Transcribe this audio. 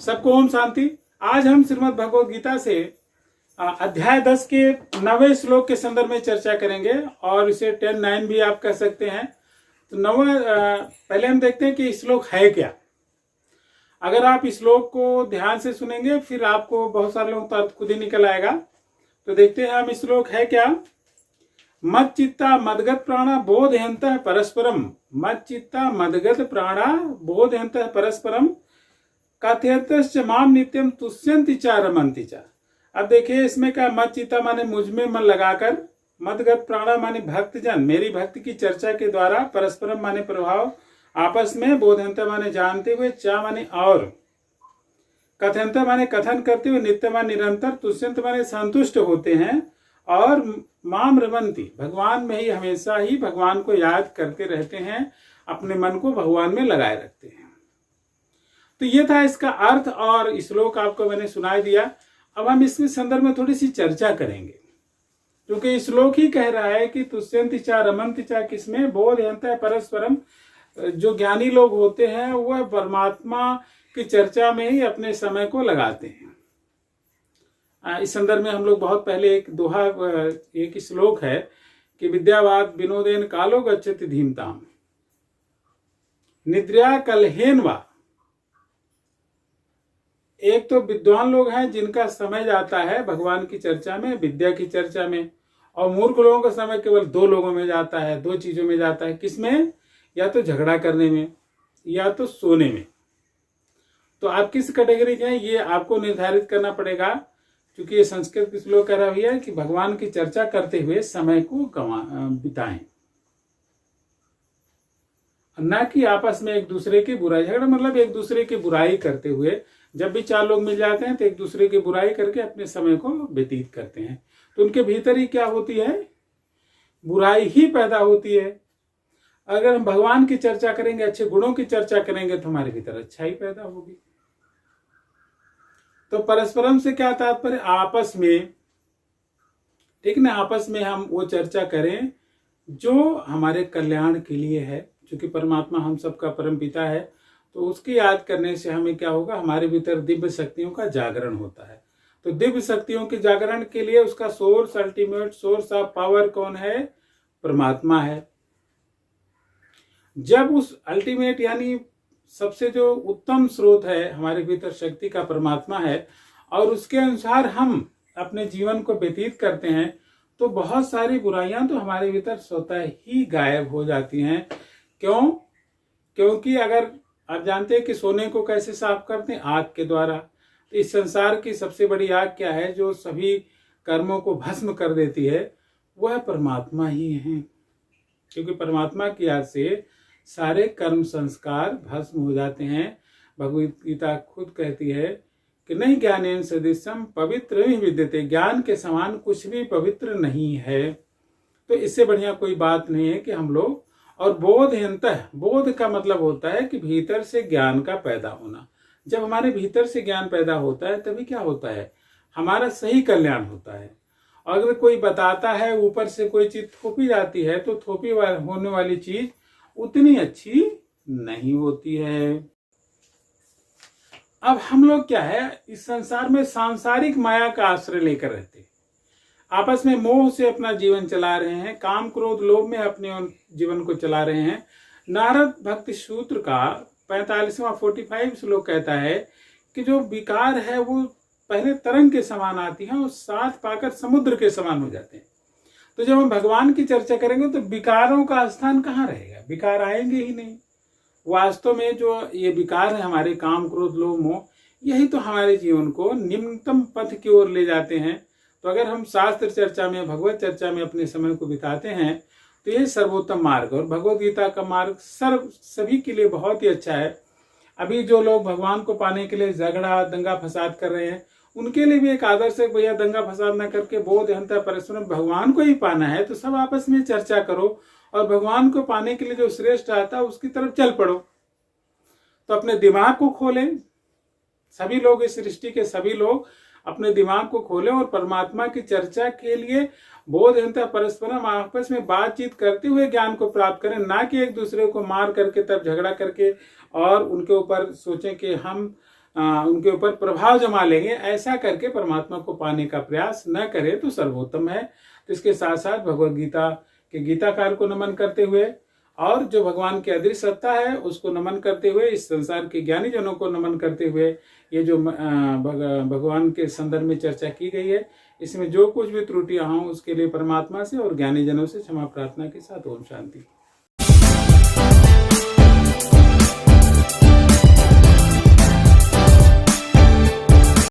सबको ओम शांति। आज हम श्रीमद् भगवद गीता से अध्याय 10 के 9वें श्लोक के संदर्भ में चर्चा करेंगे और इसे 10-9 भी आप कह सकते हैं। तो 9वां पहले हम देखते हैं कि श्लोक है क्या। अगर आप इस श्लोक को ध्यान से सुनेंगे फिर आपको बहुत सारे लोगों का अर्थ खुद ही निकल आएगा। तो देखते हैं हम इस श्लोक है क्या। मत चित्ता मदगत प्राणा बोधयन्तः परस्परम। मत चित्ता मदगत प्राणा बोधयन्तः परस्परम कथयतश्च माम नित्यम तुष्यन्ति च रमन्ति च। अब देखिए इसमें क्या, मत चित्ता माने मुझ में मन लगाकर, मदगत प्राणा माने भक्तजन मेरी भक्ति की चर्चा के द्वारा, परस्परम माने प्रभाव आपस में, बोधयन्त माने जानते हुए, चा माने और, कथयन्त माने कथन करते हुए, नित्य माने निरंतर, तुष्यन्त माने संतुष्ट होते हैं और माम रमन्ति भगवान में ही हमेशा ही भगवान को याद करते रहते हैं, अपने मन को भगवान में लगाए रखते हैं। तो ये था इसका अर्थ और श्लोक आपको मैंने सुनाई दिया। अब हम इसके संदर्भ में थोड़ी सी चर्चा करेंगे, क्योंकि श्लोक ही कह रहा है कि तुष्यन्ति च रमन्ति च, किसमें, बोधयन्तः परस्परम। जो ज्ञानी लोग होते हैं वह परमात्मा की चर्चा में ही अपने समय को लगाते हैं। इस संदर्भ में हम लोग बहुत पहले एक श्लोक है कि विद्यावाद विनोदेन कालो गच्छति धीमताम निद्रया कलहेन वा। एक तो विद्वान लोग हैं जिनका समय जाता है भगवान की चर्चा में, विद्या की चर्चा में, और मूर्ख लोगों का समय केवल दो लोगों में जाता है, दो चीजों में जाता है। किसमें? या तो झगड़ा करने में या तो सोने में। तो आप किस कैटेगरी के हैं ये आपको निर्धारित करना पड़ेगा, क्योंकि ये संस्कृत की श्लोक कह रहा है कि भगवान की चर्चा करते हुए समय को बिताएं, न कि आपस में एक दूसरे की बुराई। झगड़ा मतलब एक दूसरे की बुराई करते हुए। जब भी चार लोग मिल जाते हैं तो एक दूसरे की बुराई करके अपने समय को व्यतीत करते हैं, तो उनके भीतर ही क्या होती है, बुराई ही पैदा होती है। अगर हम भगवान की चर्चा करेंगे, अच्छे गुणों की चर्चा करेंगे, तो हमारे भीतर अच्छाई पैदा होगी। तो परस्परम से क्या तात्पर्य, आपस में, ठीक ना, आपस में हम वो चर्चा करें जो हमारे कल्याण के लिए है। क्योंकि परमात्मा हम सबका परम पिता है, तो उसकी याद करने से हमें क्या होगा, हमारे भीतर दिव्य शक्तियों का जागरण होता है। तो दिव्य शक्तियों के जागरण के लिए उसका source, ultimate source of power कौन है, परमात्मा है। जब उस अल्टीमेट यानी सबसे जो उत्तम स्रोत है हमारे भीतर शक्ति का, परमात्मा है, और उसके अनुसार हम अपने जीवन को व्यतीत करते हैं, तो बहुत सारी बुराइयां तो हमारे भीतर स्वतः ही गायब हो जाती हैं। क्यों? क्योंकि अगर आप जानते हैं कि सोने को कैसे साफ करते हैं, आग के द्वारा। तो इस संसार की सबसे बड़ी आग क्या है जो सभी कर्मों को भस्म कर देती है, वह परमात्मा ही है। क्योंकि परमात्मा की याद से सारे कर्म संस्कार भस्म हो जाते हैं। भगवद गीता खुद कहती है कि नहीं ज्ञानेन सदृशम पवित्र नहीं विद्यते, ज्ञान के समान कुछ भी पवित्र नहीं है। तो इससे बढ़िया कोई बात नहीं है कि हम लोग, और बोधयन्तः, बोध का मतलब होता है कि भीतर से ज्ञान का पैदा होना। जब हमारे भीतर से ज्ञान पैदा होता है तभी क्या होता है, हमारा सही कल्याण होता है। और अगर कोई बताता है, ऊपर से कोई चीज थोपी जाती है, तो थोपी होने वाली चीज उतनी अच्छी नहीं होती है। अब हम लोग क्या है, इस संसार में सांसारिक माया का आश्रय लेकर रहते हैं, आपस में मोह से अपना जीवन चला रहे हैं, काम क्रोध लोभ में अपने जीवन को चला रहे हैं। नारद भक्ति सूत्र का 45वां श्लोक कहता है कि जो विकार है वो पहले तरंग के समान आती है और साथ पाकर समुद्र के समान हो जाते हैं। तो जब हम भगवान की चर्चा करेंगे तो विकारों का स्थान कहाँ रहेगा, विकार आएंगे ही नहीं। वास्तव में जो ये विकार है हमारे, काम क्रोध लोभ मोह, यही तो हमारे जीवन को निम्नतम पथ की ओर ले जाते हैं। तो अगर हम शास्त्र चर्चा में, भगवत चर्चा में अपने समय को बिताते हैं तो ये सर्वोत्तम मार्ग, और भगवद गीता का मार्ग सभी के लिए बहुत ही अच्छा है। अभी जो लोग भगवान को पाने के लिए झगड़ा दंगा फसाद कर रहे हैं, उनके लिए भी एक आदर्श है, भैया दंगा फसाद न करके बोधयन्तः परस्परम, भगवान को ही पाना है तो सब आपस में चर्चा करो, और भगवान को पाने के लिए जो श्रेष्ठ आता है उसकी तरफ चल पड़ो। तो अपने दिमाग को खोलें, सभी लोग, इस सृष्टि के सभी लोग अपने दिमाग को खोलें और परमात्मा की चर्चा के लिए बोधयन्तः परस्परम आपस में बातचीत करते हुए ज्ञान को प्राप्त करें, ना कि एक दूसरे को मार करके तब झगड़ा करके और उनके ऊपर सोचें कि हम उनके ऊपर प्रभाव जमा लेंगे, ऐसा करके परमात्मा को पाने का प्रयास न करें तो सर्वोत्तम है। तो इसके साथ साथ भगवद गीता के गीताकार को नमन करते हुए और जो भगवान की अदृश्य सत्ता है उसको नमन करते हुए, इस संसार के ज्ञानी जनों को नमन करते हुए, ये जो भगवान के संदर्भ में चर्चा की गई है इसमें जो कुछ भी त्रुटियां हों उसके लिए परमात्मा से और ज्ञानी जनों से क्षमा प्रार्थना के साथ ओम शांति।